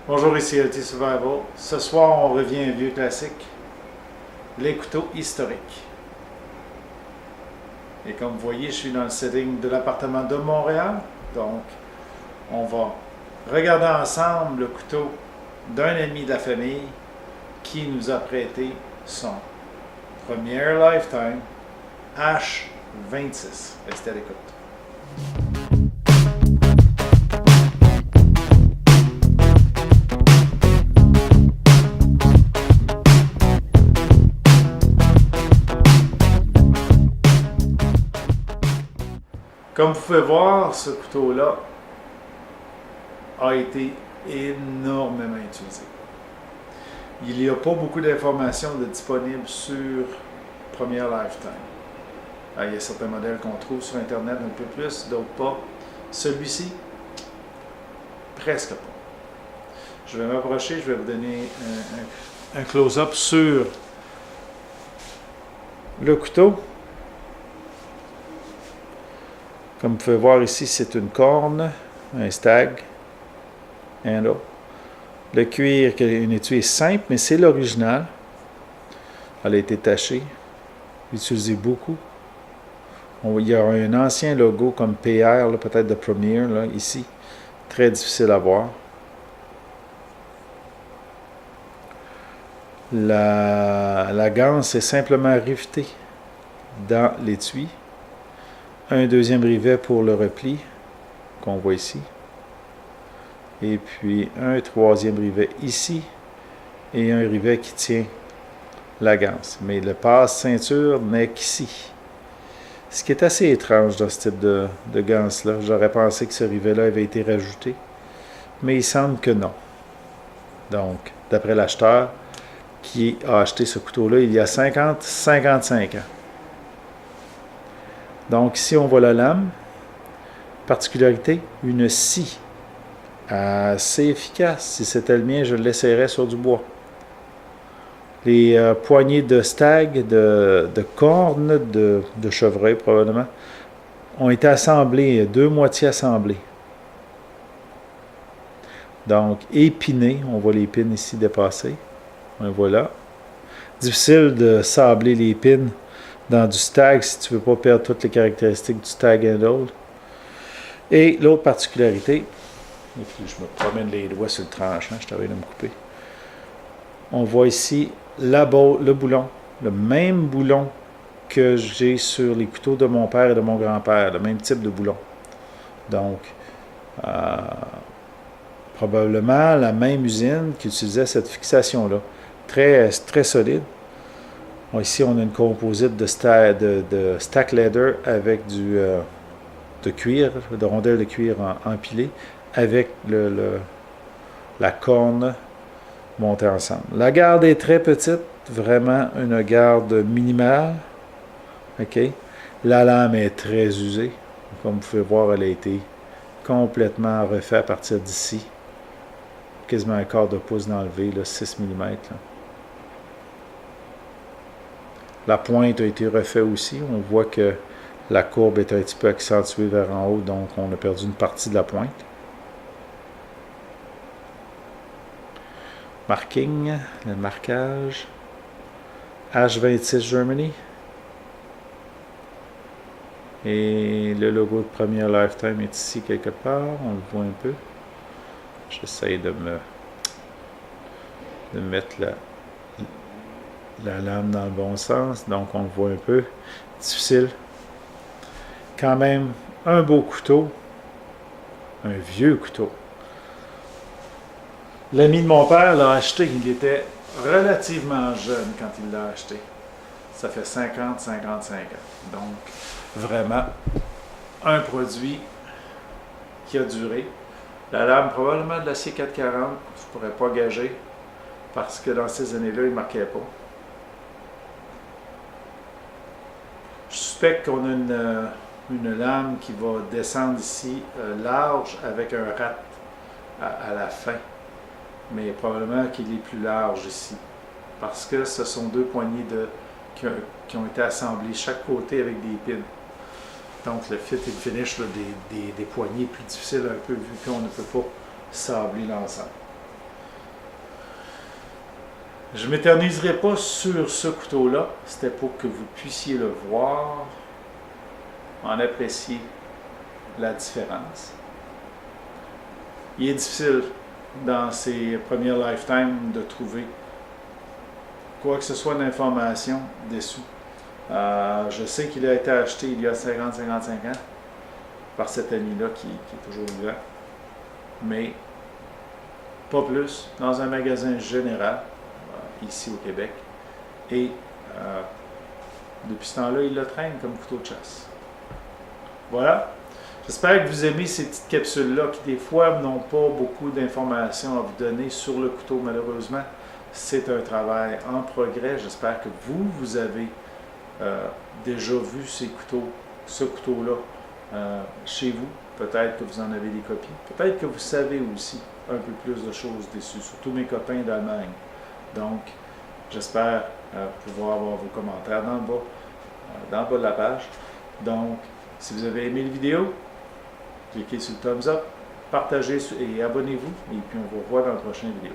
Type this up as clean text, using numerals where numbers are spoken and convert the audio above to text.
Bonjour, ici LT Survival. Ce soir, on revient à un vieux classique, les couteaux historiques. Et comme vous voyez, je suis dans le setting de l'appartement de Montréal. Donc, on va regarder ensemble le couteau d'un ami de la famille qui nous a prêté son premier Lifetime H26. Restez à l'écoute. Comme vous pouvez voir, ce couteau-là a été énormément utilisé. Il n'y a pas beaucoup d'informations disponibles sur Premier Lifetime. Il y a certains modèles qu'on trouve sur Internet un peu plus, d'autres pas. Celui-ci, presque pas. Je vais m'approcher, je vais vous donner un close-up sur le couteau. Comme vous pouvez voir ici, c'est une corne, un stag, handle. Le cuir, une étui est simple, mais c'est l'original. Elle a été tachée, utilisée beaucoup. Il y a un ancien logo comme PR, peut-être de Premier, là, ici. Très difficile à voir. La ganse est simplement rivetée dans l'étui. Un deuxième rivet pour le repli, qu'on voit ici. Et puis un troisième rivet ici. Et un rivet qui tient la ganse. Mais le passe-ceinture n'est qu'ici. Ce qui est assez étrange dans ce type de ganse-là. J'aurais pensé que ce rivet-là avait été rajouté. Mais il semble que non. Donc, d'après l'acheteur qui a acheté ce couteau-là il y a 50-55 ans. Donc ici on voit la lame. Particularité, une scie assez efficace. Si c'était le mien, je l'essayerais sur du bois. Les poignées de stag, de cornes, de chevreuil probablement, ont été assemblées, deux moitiés assemblées. Donc épinées, on voit les pins ici dépasser. Voilà. Difficile de sabler les pins dans du stag si tu ne veux pas perdre toutes les caractéristiques du stag handle. Et l'autre particularité, et puis je me promène les doigts sur le tranchant, je t'avais de me couper. On voit ici le boulon, le même boulon que j'ai sur les couteaux de mon père et de mon grand-père, le même type de boulon. Donc, probablement la même usine qui utilisait cette fixation-là. Très, très solide. Ici, on a une composite de stack leather avec de cuir, de rondelles de cuir empilées, avec la corne montée ensemble. La garde est très petite, vraiment une garde minimale. OK. La lame est très usée. Comme vous pouvez voir, elle a été complètement refaite à partir d'ici. Quasiment un quart de pouce d'enlevé, 6 mm. Là. La pointe a été refaite aussi. On voit que la courbe est un petit peu accentuée vers en haut, donc on a perdu une partie de la pointe. Marking, le marquage. H26 Germany. Et le logo de Premier Lifetime est ici quelque part. On le voit un peu. J'essaie de mettre la lame dans le bon sens, donc on le voit un peu. Difficile. Quand même, un beau couteau. Un vieux couteau. L'ami de mon père l'a acheté. Il était relativement jeune quand il l'a acheté. Ça fait 50-55 ans. Donc, vraiment, un produit qui a duré. La lame, probablement de l'acier 440. Je ne pourrais pas gager parce que dans ces années-là, il ne marquait pas. Je suspecte qu'on a une lame qui va descendre ici large avec un rat à la fin. Mais probablement qu'il est plus large ici. Parce que ce sont deux poignées qui ont été assemblées chaque côté avec des pins. Donc le fit et le finish des poignées est plus difficile un peu vu qu'on ne peut pas sabler l'ensemble. Je ne m'éterniserai pas sur ce couteau-là. C'était pour que vous puissiez le voir, en apprécier la différence. Il est difficile dans ces premières lifetimes de trouver quoi que ce soit d'information dessus. Je sais qu'il a été acheté il y a 50-55 ans par cet ami-là qui est toujours vivant, mais pas plus, dans un magasin général, ici au Québec. Et depuis ce temps-là, il le traîne comme couteau de chasse. Voilà. J'espère que vous aimez ces petites capsules-là qui, des fois, n'ont pas beaucoup d'informations à vous donner sur le couteau, malheureusement. C'est un travail en progrès. J'espère que vous avez déjà vu ce couteau-là chez vous. Peut-être que vous en avez des copies. Peut-être que vous savez aussi un peu plus de choses dessus, surtout mes copains d'Allemagne. Donc, j'espère pouvoir avoir vos commentaires dans le bas de la page. Donc, si vous avez aimé la vidéo, cliquez sur le thumbs up, partagez et abonnez-vous. Et puis, on vous revoit dans la prochaine vidéo.